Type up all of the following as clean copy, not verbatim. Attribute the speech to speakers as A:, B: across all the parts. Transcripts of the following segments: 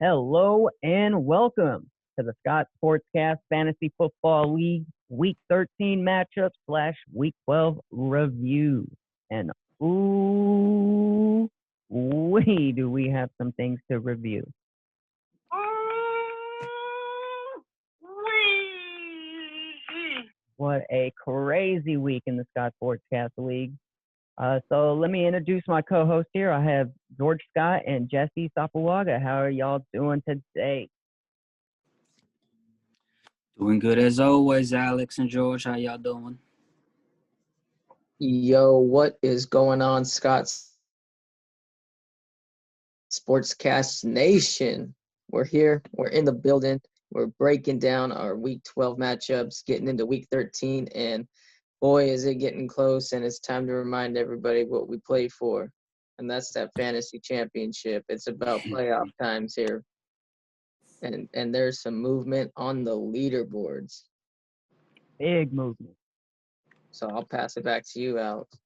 A: Hello and welcome to the Sportscast Fantasy Football League Week 13 matchup / Week 12 review. And ooh, do we have some things to review. What a crazy week in the Sportscast League. So let me introduce my co-host here. I have George Scott and Jesse Sapawaga. How are y'all doing today?
B: Doing good as always, Alex and George. How y'all doing?
C: Yo, what is going on, Scott's Sportscast Nation? We're here. We're in the building. We're breaking down our Week 12 matchups, getting into Week 13, and boy, is it getting close, and it's time to remind everybody what we play for, and that's that fantasy championship. It's about playoff times here, and there's some movement on the leaderboards.
A: Big movement.
C: So I'll pass it back to you, Alex.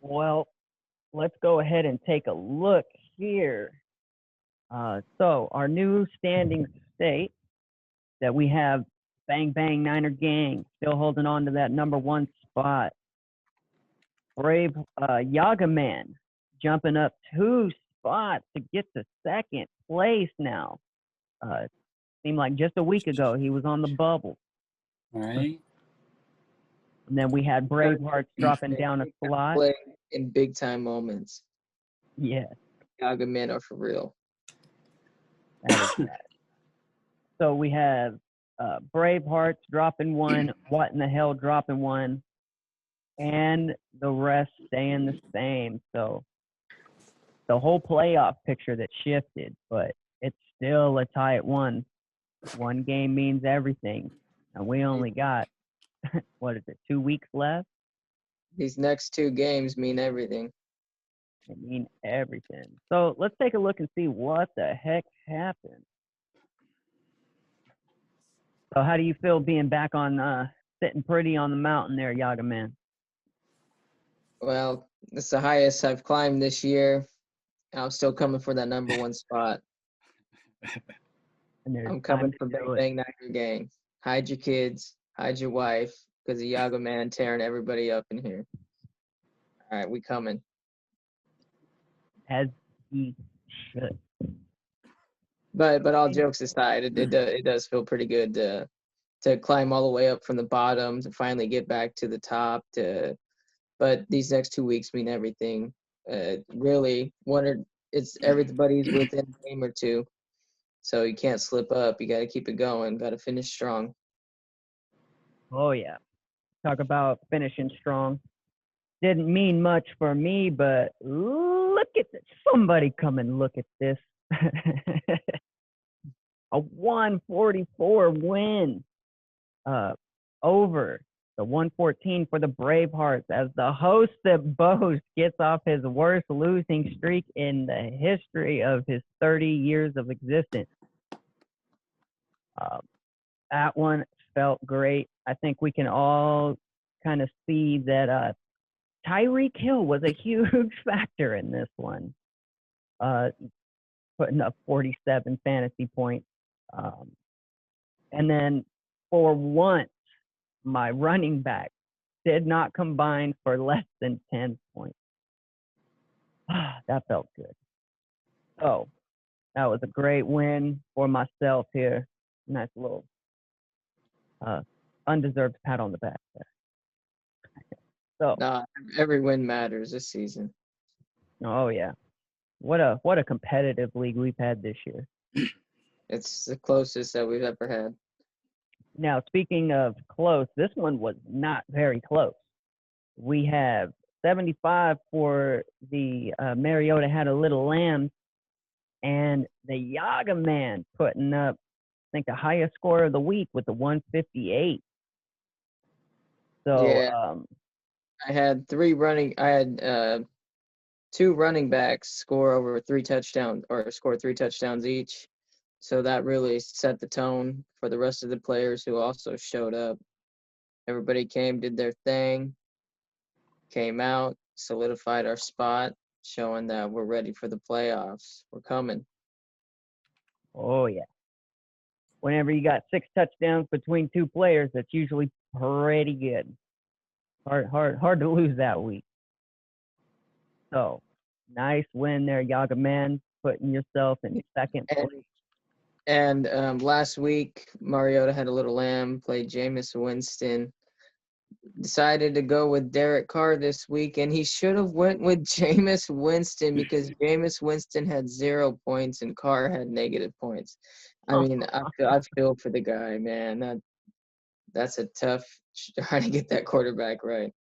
A: Well, let's go ahead and take a look here. So our new standing state that we have Bang Bang Niner Gang still holding on to that number one spot. Brave Yaga Man jumping up 2 spots to get to second place now. Seemed like just a week ago he was on the bubble.
B: All right.
A: And then we had Bravehearts dropping down a slot.
C: Play in big time moments.
A: Yeah.
C: Yaga Men are for real.
A: That is bad. So we have Bravehearts dropping 1, What in the Hell dropping 1, and the rest staying the same. So the whole playoff picture that shifted, but it's still a tie at 1. One game means everything. And we only got, 2 weeks left?
C: These next 2 games mean everything.
A: They mean everything. So let's take a look and see what the heck happened. So how do you feel being back on sitting pretty on the mountain there, Yaga Man?
C: Well, it's the highest I've climbed this year. I'm still coming for that number 1 spot. I'm coming for Bang Bang Niner Gang. Hide your kids, hide your wife, because the Yaga Man tearing everybody up in here. All right, we coming.
A: As he should.
C: But all jokes aside, it does feel pretty good to climb all the way up from the bottom to finally get back to the top. But these next 2 weeks mean everything. Really, it's everybody's within a game or 2, so you can't slip up. You got to keep it going. Got to finish strong.
A: Oh yeah, talk about finishing strong. Didn't mean much for me, but look at this. Somebody come and look at this. A 144 win over the 114 for the Bravehearts as the host that boasts gets off his worst losing streak in the history of his 30 years of existence. That one felt great. I think we can all kind of see that Tyreek Hill was a huge factor in this one, putting up 47 fantasy points. And then for once, my running back did not combine for less than 10 points. That felt good. So that was a great win for myself here. Nice little undeserved pat on the back there. So
C: every win matters this season.
A: Oh yeah. What a competitive league we've had this year.
C: It's the closest that we've ever had.
A: Now, speaking of close, this one was not very close. We have 75 for the Mariota Had a Little Lamb, and the Yaga Man putting up, I think, the highest score of the week with the 158. So,
C: yeah. I had 2 running backs score 3 touchdowns each. So that really set the tone for the rest of the players who also showed up. Everybody came, did their thing, came out, solidified our spot, showing that we're ready for the playoffs. We're coming.
A: Oh yeah. Whenever you got 6 touchdowns between 2 players, that's usually pretty good. Hard to lose that week. So, nice win there, Yaga Man, putting yourself in second
C: And,
A: place.
C: and last week, Mariota had a little lamb, played Jameis Winston. Decided to go with Derek Carr this week, and he should have went with Jameis Winston because Jameis Winston had 0 points and Carr had negative points. I mean, I feel for the guy, man. That's a tough trying to get that quarterback right.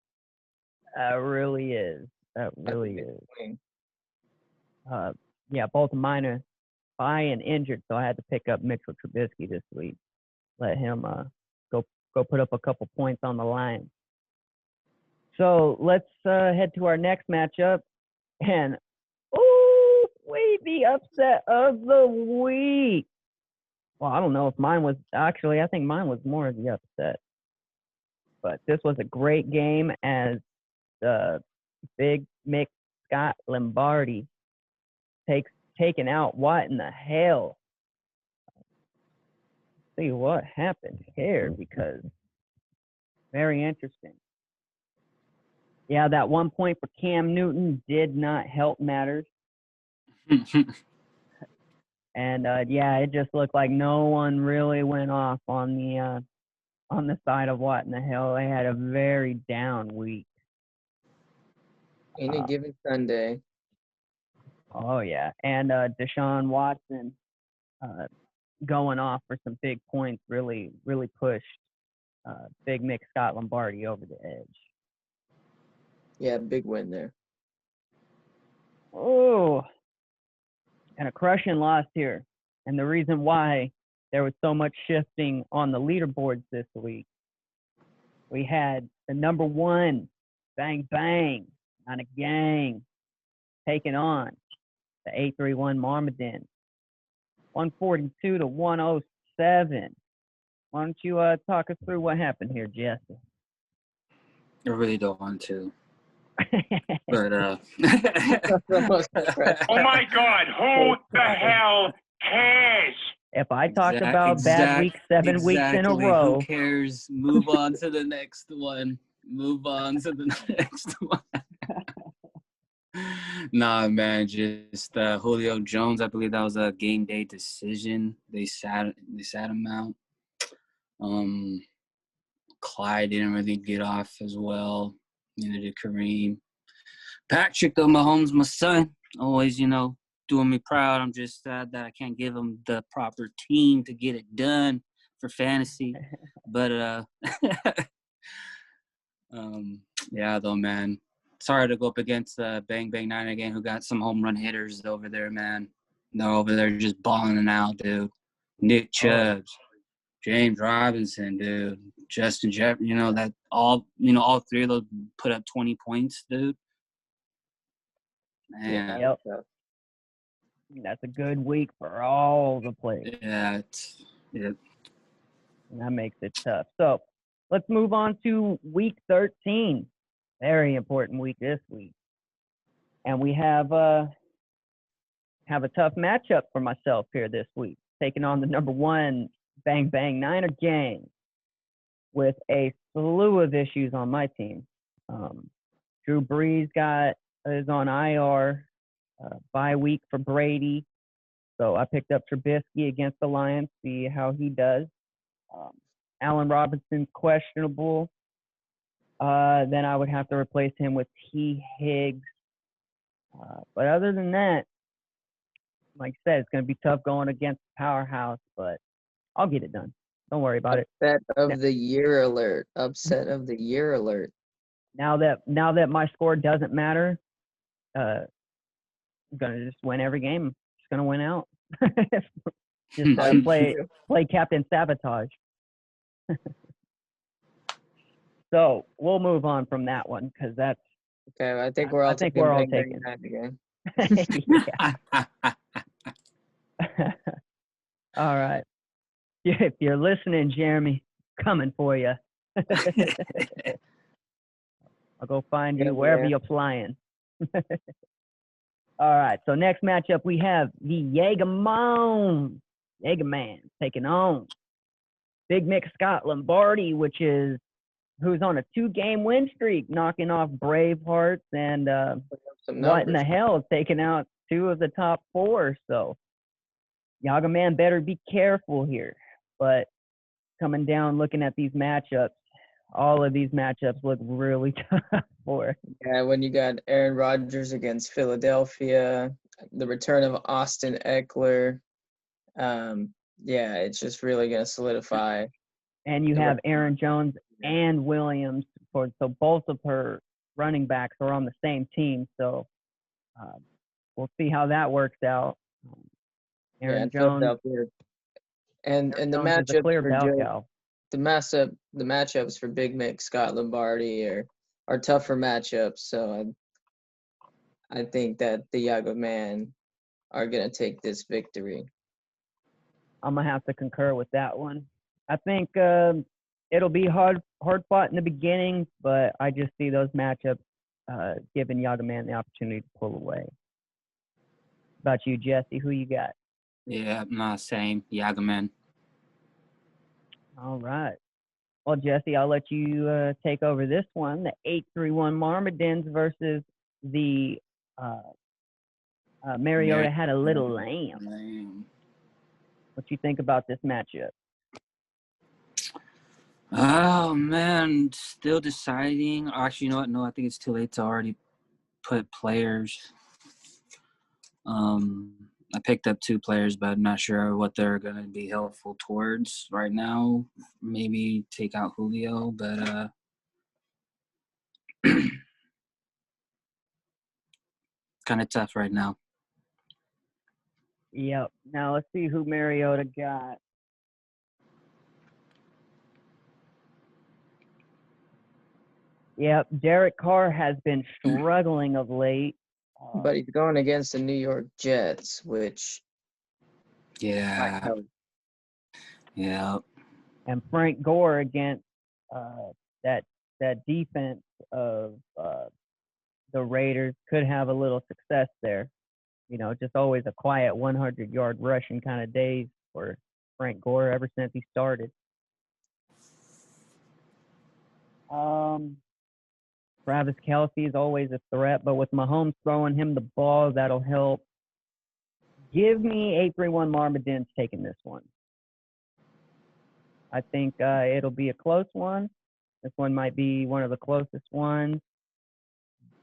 A: That really is. That
C: That's a
A: really
C: big
A: is.
C: swing.
A: Yeah, both of mine are by and injured, so I had to pick up Mitchell Trubisky this week. Let him go put up a couple points on the line. So let's head to our next matchup, and the upset of the week. Well, I don't know if mine was actually. I think mine was more of the upset, but this was a great game as the Big Mick Scott Lombardi taken out. What in the hell? See what happened here, because very interesting. Yeah, that 1 point for Cam Newton did not help matters. And yeah, it just looked like no one really went off on the side of what in the hell. They had a very down week.
C: Any given Sunday.
A: Oh yeah, and Deshaun Watson going off for some big points really pushed Big Mick Scott Lombardi over the edge.
C: Yeah, big win there.
A: Oh, and a crushing loss here. And the reason why there was so much shifting on the leaderboards this week, we had the number 1, Bang Bang, on a gang, taking on the 831 Marmaden, 142 to 107. Why don't you talk us through what happened here, Jesse?
B: I really don't want to. But
C: Oh my
D: God, who the hell cares?
A: If I talked about bad weeks 7 weeks in a row,
B: who cares? Move on to the next one. Nah, man, just Julio Jones. I believe that was a game day decision. They sat him out. Clyde didn't really get off as well. Neither did Kareem. Patrick, though, Mahomes, my son, always, doing me proud. I'm just sad that I can't give him the proper team to get it done for fantasy. But, yeah, though, man. Sorry to go up against Bang Bang 9 again, who got some home run hitters over there, man. They're over there just balling it out, dude. Nick Chubb, James Robinson, dude. Justin Jefferson, that all 3 of those put up 20 points, dude. Man.
A: Yep. That's a good week for all the players.
B: Yeah.
A: And that makes it tough. So let's move on to week 13. Very important week this week. And we have a tough matchup for myself here this week, taking on the number 1 Bang Bang Niner gang with a slew of issues on my team. Drew Brees is on IR, bye week for Brady. So I picked up Trubisky against the Lions, see how he does. Allen Robinson's questionable. Then I would have to replace him with T. Higgs. But other than that, like I said, it's going to be tough going against Powerhouse, but I'll get it done. Don't worry about it.
C: Upset of the year alert. Upset of the year alert.
A: Now that my score doesn't matter, I'm going to just win every game. I'm just going to win out. Just play Captain Sabotage. So we'll move on from that one because that's
C: okay. I think we're all taking again.
A: All right. If you're listening, Jeremy, coming for you. I'll go find
C: Yeah,
A: you wherever
C: man.
A: you're flying. All right, so next matchup we have the Jaegerman taking on Big Mick Scott Lombardi, who's on a 2-game win streak, knocking off Bravehearts and
C: Some
A: what in
C: numbers.
A: the hell, taking out 2 of the top 4. So Jaegerman better be careful here. But coming down, looking at these matchups, all of these matchups look really tough for.
C: Yeah, when you got Aaron Rodgers against Philadelphia, the return of Austin Eckler. Yeah, it's just really going to solidify.
A: And you
C: the
A: have
C: rest-
A: Aaron Jones and Williams, so both of her running backs are on the same team. So we'll see how that works out.
C: Yeah,
A: Aaron
C: and
A: Jones,
C: Philadelphia. And the
A: Jones is a
C: matchups
A: clear
C: for
A: bell
C: Joe,
A: cow.
C: the matchups for Big Mick Scott Lombardi are tougher matchups. So I think that the Yago Man are going to take this victory.
A: I'm gonna have to concur with that one. I think it'll be hard fought in the beginning, but I just see those matchups giving Yagaman the opportunity to pull away. About you, Jesse, who you got?
B: Yeah, nah, same. Yagaman.
A: All right. Well, Jesse, I'll let you take over this one. The 831 Marmadens versus the Mariota had a little lamb. What you think about this matchup?
B: Oh man, still deciding. Actually, you know what? No, I think it's too late to already put players. I picked up 2 players, but I'm not sure what they're gonna be helpful towards right now. Maybe take out Julio, but kind of tough right now.
A: Yep. Now let's see who Mariota got. Yep, Derek Carr has been struggling of late.
C: But he's going against the New York Jets, which might
B: Yeah,
C: help.
B: yeah.
A: And Frank Gore against that defense of the Raiders could have a little success there. You know, just always a quiet 100-yard rushing kind of days for Frank Gore ever since he started. Travis Kelce is always a threat, but with Mahomes throwing him the ball, that'll help. Give me 831 Marmadens taking this one. I think it'll be a close one. This one might be one of the closest ones,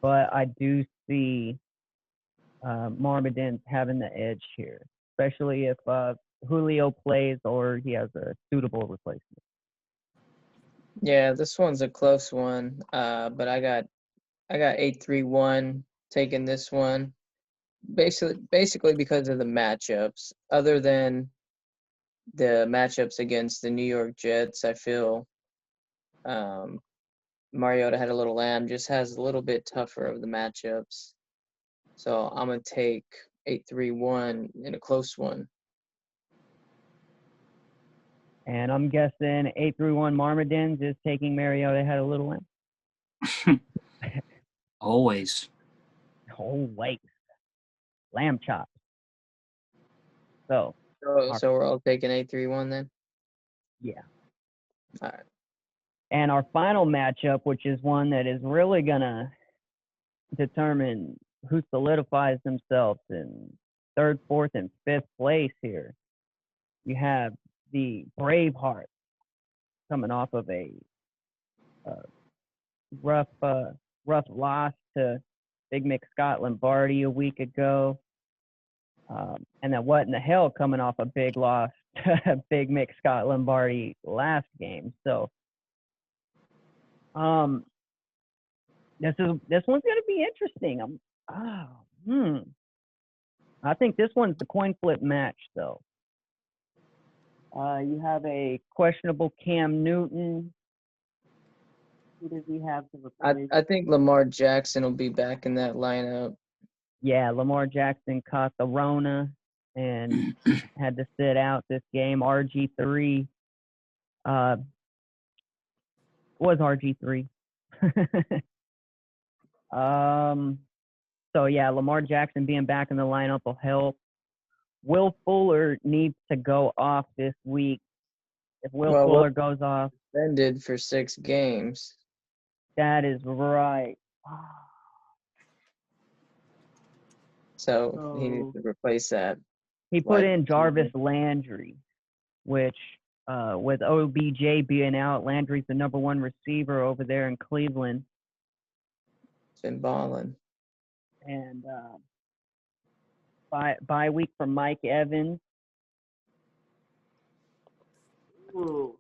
A: but I do see Marmadens having the edge here, especially if Julio plays or he has a suitable replacement.
C: Yeah, this one's a close one. But I got 831 taking this one. Basically because of the matchups. Other than the matchups against the New York Jets, I feel Mariota had a little lamb, just has a little bit tougher of the matchups. So I'm gonna take 831 in a close one.
A: And I'm guessing 831 Marmadens is taking Mariota had a little lamb.
B: Always.
A: Oh, wait. Lamb chops. So
C: So we're all taking 831 then?
A: yeah.
C: All right.
A: And our final matchup, which is one that is really going to determine who solidifies themselves in 3rd, 4th, and 5th place here. You have the Bravehearts coming off of a rough loss to Big Mick Scott Lombardi a week ago. And then what in the hell coming off a big loss to Big Mick Scott Lombardi last game. So this one's gonna be interesting. I think this one's the coin flip match though. You have a questionable Cam Newton. Who does he have to replace?
C: I think Lamar Jackson will be back in that lineup.
A: Yeah, Lamar Jackson caught the Rona and had to sit out this game. RG3 was RG3. So yeah, Lamar Jackson being back in the lineup will help. Will Fuller needs to go off this week. If Will
C: Well,
A: Fuller goes off,
C: suspended for 6 games.
A: that is right.
C: So he needs to replace that.
A: He put in Jarvis Landry, which with OBJ being out, Landry's the number 1 receiver over there in Cleveland.
C: It's been balling.
A: And bye week for Mike Evans. Ooh.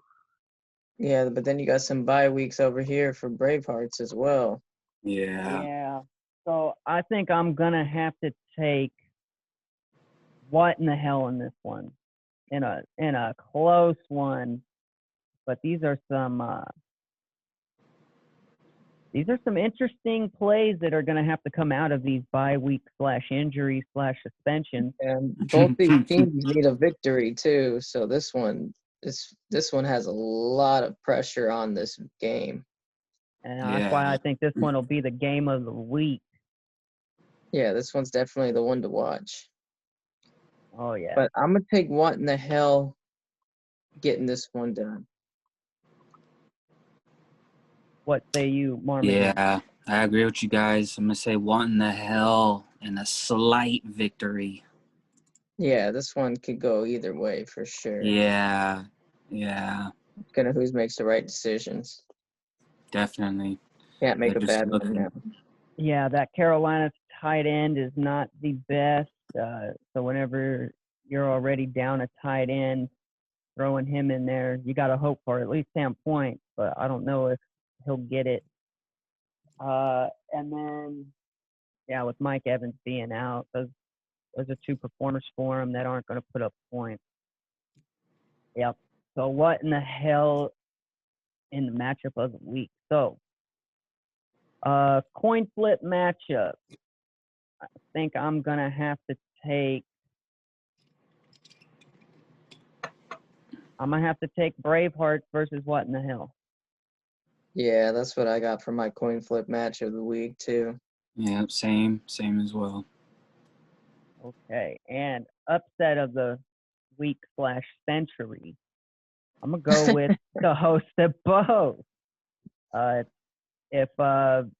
C: Yeah, but then you got some bye weeks over here for Bravehearts as well.
B: Yeah.
A: Yeah. So I think I'm gonna have to take what in the hell in this one, in a close one. But these are some interesting plays that are gonna have to come out of these bye week /injury /suspensions.
C: And both these teams need a victory too. So this one has a lot of pressure on this game.
A: And that's why I think this one will be the game of the week.
C: Yeah, this one's definitely the one to watch.
A: Oh yeah.
C: But I'm gonna take what in the hell getting this one done.
A: What say you, Marmot?
B: Yeah, I agree with you guys. I'm gonna say what in the hell and a slight victory.
C: Yeah, this one could go either way for sure.
B: Yeah.
C: It's gonna who makes the right decisions.
B: Definitely.
C: Can't make
B: They're
C: a
B: just
C: bad one now.
A: Yeah, that Carolina tight end is not the best. So whenever you're already down a tight end, throwing him in there, you got to hope for at least 10 points. But I don't know if he'll get it. And then, yeah, with Mike Evans being out, those are 2 performers for him that aren't going to put up points. Yep. So what in the hell in the matchup of the week? So, coin flip matchup. I think I'm going to have to take Bravehearts versus what in the hell?
C: Yeah, that's what I got for my coin flip match of the week too.
B: Yeah, same as well.
A: Okay, and upset of the week /century. I'm gonna go with the host of both. If the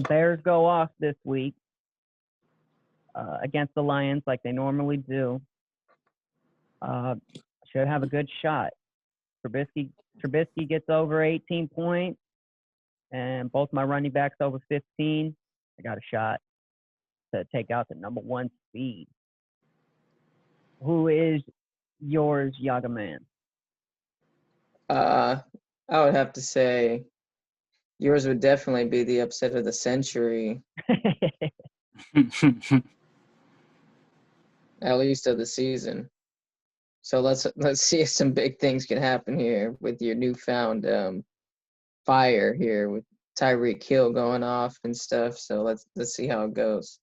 A: Bears go off this week against the Lions like they normally do, should have a good shot. Trubisky gets over 18 points, and both my running backs over 15. I got a shot to take out the number 1 seed. Who is yours, Yaga Man?
C: I would have to say yours would definitely be the upset of the century, at least of the season. So let's see if some big things can happen here with your newfound fire here with Tyreek Hill going off and stuff. So let's see how it goes.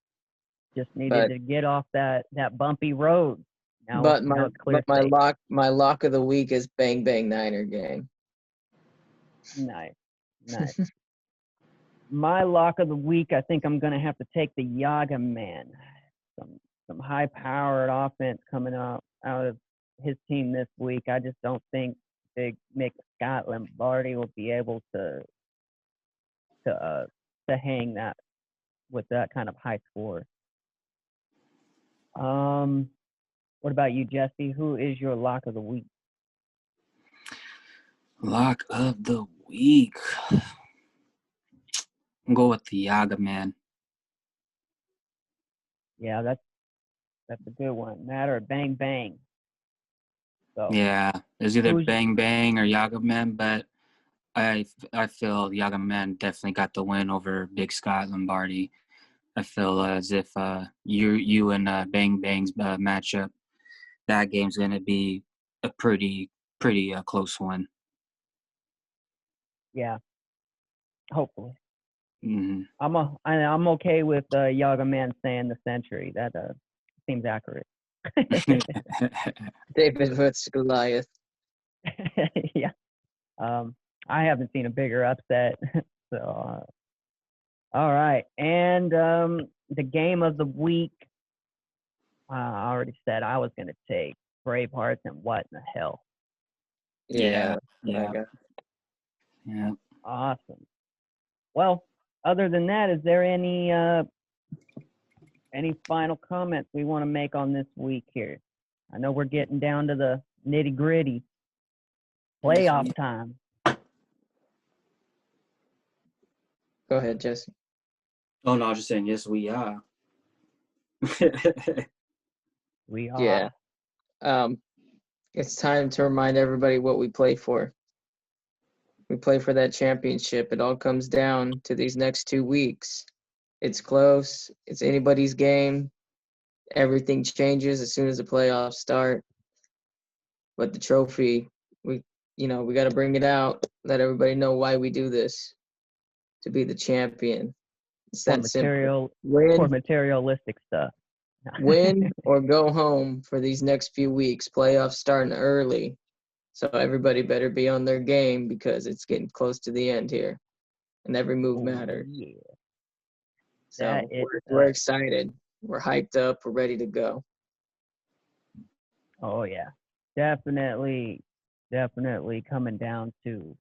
A: Just needed to get off that bumpy road. Now it's clear.
C: My lock of the week is Bang Bang Niner gang.
A: Nice. My lock of the week, I think I'm gonna have to take the Yaga Man. Some high-powered offense coming out of his team this week. I just don't think Big Mick Scott Lombardi will be able to hang that with that kind of high score. What about you, Jesse? Who is your lock of the week?
B: Lock of the week. I'll go with the Yaga Man.
A: Yeah, that's a good one. Matter of Bang Bang. So
B: Yeah, there's either Bang Bang or Yaga Man, but I feel Yaga Man definitely got the win over Big Scott Lombardi. I feel as if you and Bang Bang's matchup, that game's gonna be a pretty close one.
A: Yeah, hopefully.
B: Mm-hmm.
A: I'm okay with Yaga Man saying the century. That seems accurate.
C: David versus Goliath.
A: Yeah. I haven't seen a bigger upset. So, all right. And the game of the week, I already said I was going to take Bravehearts and what in the hell.
C: Yeah.
B: Yeah.
C: Okay.
B: Yeah.
A: Awesome. Well, other than that, is there any final comments we want to make on this week here? I know we're getting down to the nitty gritty. Playoff time.
C: Go ahead, Jesse.
B: Oh no, I was just saying yes, we are.
A: We are.
C: Yeah. It's time to remind everybody what we play for. We play for that championship. It all comes down to these next 2 weeks. It's close. It's anybody's game. Everything changes as soon as the playoffs start. But the trophy, we got to bring it out. Let everybody know why we do this. To be the champion. It's
A: For
C: that simple. Win,
A: materialistic stuff.
C: win or go home for these next few weeks. Playoffs starting early. So everybody better be on their game because it's getting close to the end here. And every move matters.
A: Yeah.
C: So we're excited. We're hyped up. We're ready to go.
A: Oh yeah. Definitely coming down to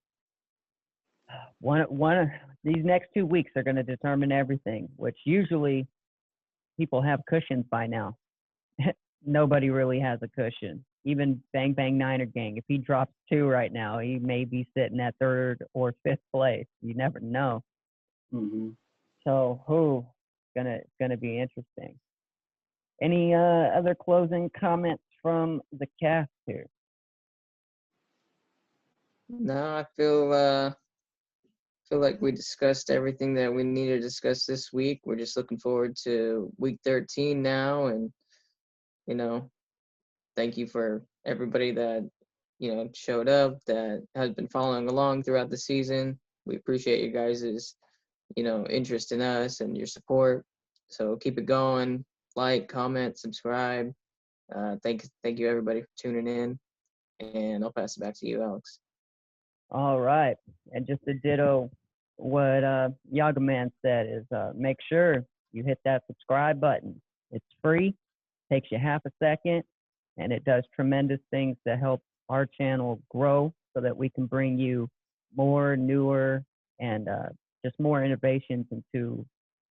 A: one of these next 2 weeks are going to determine everything, which usually people have cushions by now. Nobody really has a cushion. Even Bang Bang Niner Gang, if he drops 2 right now, he may be sitting at 3rd or 5th place. You never know.
B: Mm-hmm.
A: So, gonna be interesting. Any other closing comments from the cast here?
C: No, I feel like we discussed everything that we need to discuss this week. We're just looking forward to week 13 now, and thank you for everybody that showed up, that has been following along throughout the season. We appreciate you guys' interest in us and your support. So keep it going. Like, comment, subscribe. Thank you everybody for tuning in, and I'll pass it back to you, Alex.
A: All right. And just to ditto what Yaga Man said is make sure you hit that subscribe button. It's free, takes you half a second, and it does tremendous things to help our channel grow so that we can bring you more, newer, and just more innovations into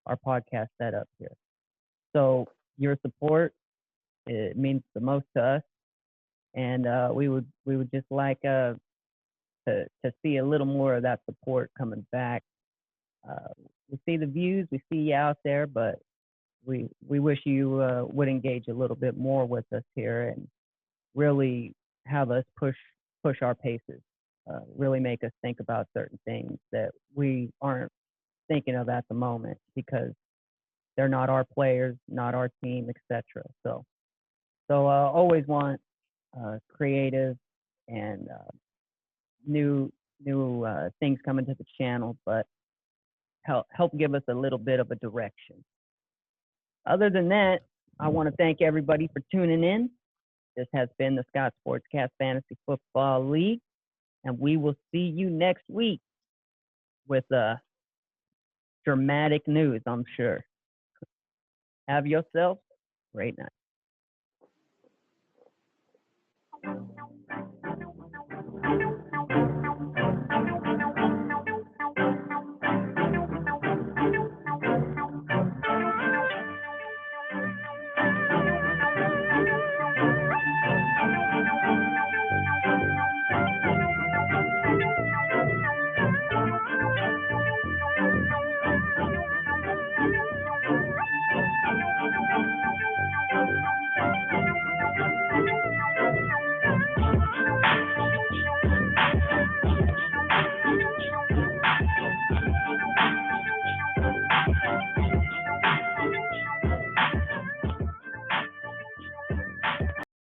A: our podcast setup here. So your support, it means the most to us, and we would just like to see a little more of that support coming back. We see the views, we see you out there, but we wish you would engage a little bit more with us here and really have us push our paces, really make us think about certain things that we aren't thinking of at the moment because they're not our players, not our team, etc. So always want creative and new things coming to the channel, but help give us a little bit of a direction. Other than that, I want to thank everybody for tuning in. This has been the Scott Sportscast Fantasy Football League, and we will see you next week with dramatic news, I'm sure. Have yourself a great night.